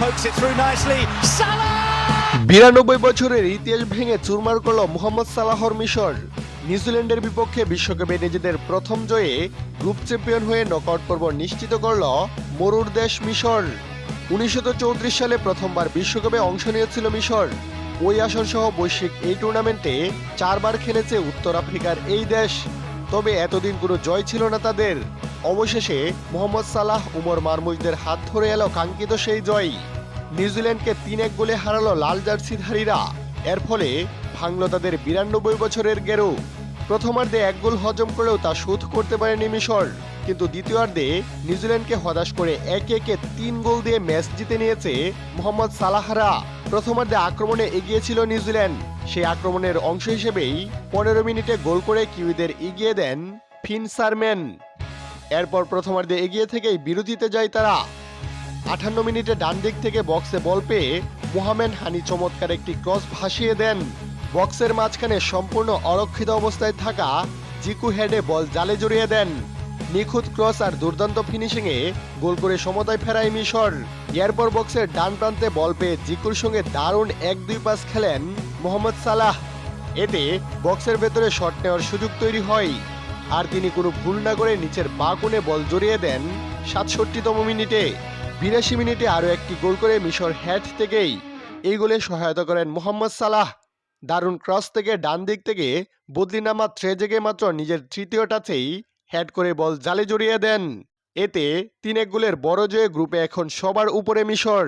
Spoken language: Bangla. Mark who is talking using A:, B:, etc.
A: pokes it through nicely. Salah!
B: 92 বছরের ইতিহাস ভেঙে চুরমার করল মোহাম্মদ সালাহর মিশর। নিউজিল্যান্ডের বিপক্ষে বিশ্বকাপে নিজেদের প্রথম জয়ে গ্রুপ চ্যাম্পিয়ন হয়ে নকআউট পর্ব নিশ্চিত করল মরুর দেশ মিশর। 1934 সালে প্রথমবার বিশ্বকাপে অংশ নিয়েছিল মিশর। ওই আসর সহ বৈশ্বিক এই টুর্নামেন্টে 4 বার খেলেছে উত্তর আফ্রিকার এই দেশ। তবে এতদিন কোনো জয় ছিল না তাদের। অবশেষে মোহাম্মদ সালাহ, উমর মারমুশদের হাত ধরে এলো কাঙ্ক্ষিত সেই জয়। নিউজিল্যান্ডকে 3-1 গোলে হারালো লাল জার্সিধারীরা। এর ফলে ভাঙল তাদের 92 বছরের গেরো। প্রথমার্ধে 1 গোল হজম করেও তা শোধ করতে পারেনি মিশর, কিন্তু দ্বিতীয়ার্ধে নিউজিল্যান্ডকে হতাশ করে একে একে 3 গোল দিয়ে ম্যাচ জিতে নিয়েছে মোহাম্মদ সালাহরা। প্রথমার্ধে আক্রমণে এগিয়েছিল নিউজিল্যান্ড। সেই আক্রমণের অংশ হিসেবেই 15 মিনিটে গোল করে কিউইদের এগিয়ে দেন ফিন সারম্যান। এরপর প্রথমার্ধে এগিয়ে থেকেই বিরতিতে যায় তারা। 58 মিনিটে ডান দিক থেকে বক্সে বল পেয়ে মোহামেড হানি চমৎকার একটি ক্রস ভাসিয়ে দেন। বক্সের মাঝখানে সম্পূর্ণ অরক্ষিত অবস্থায় থাকা জিকু হেডে বল জালে জড়িয়ে দেন। নিখুঁত ক্রস আর দুর্দান্ত ফিনিশিংয়ে গোল করে সমতায় ফেরায় মিশর। এরপর বক্সের ডান প্রান্তে বল পেয়ে জিকুর সঙ্গে দারুণ 1-2 পাস খেলেন মোহাম্মদ সালাহ। এতে বক্সের ভেতরে শট নেওয়ার সুযোগ তৈরি হয়, আর তিনি কোনো ভুল না করে নিচের বাঁ কোণে বল জড়িয়ে দেন 67তম মিনিটে। 82 মিনিটে আরও একটি গোল করে মিশর হেড থেকেই। এই গোলে সহায়তা করেন মোহাম্মদ সালাহ। দারুণ ক্রস থেকে ডান দিক থেকে বদলি নামা ট্রেজেগে মাত্র নিজের তৃতীয় টাচেই হেড করে বল জালে জড়িয়ে দেন। এতে 3-1 গোলের বড় জয়ে গ্রুপে এখন সবার উপরে মিশর।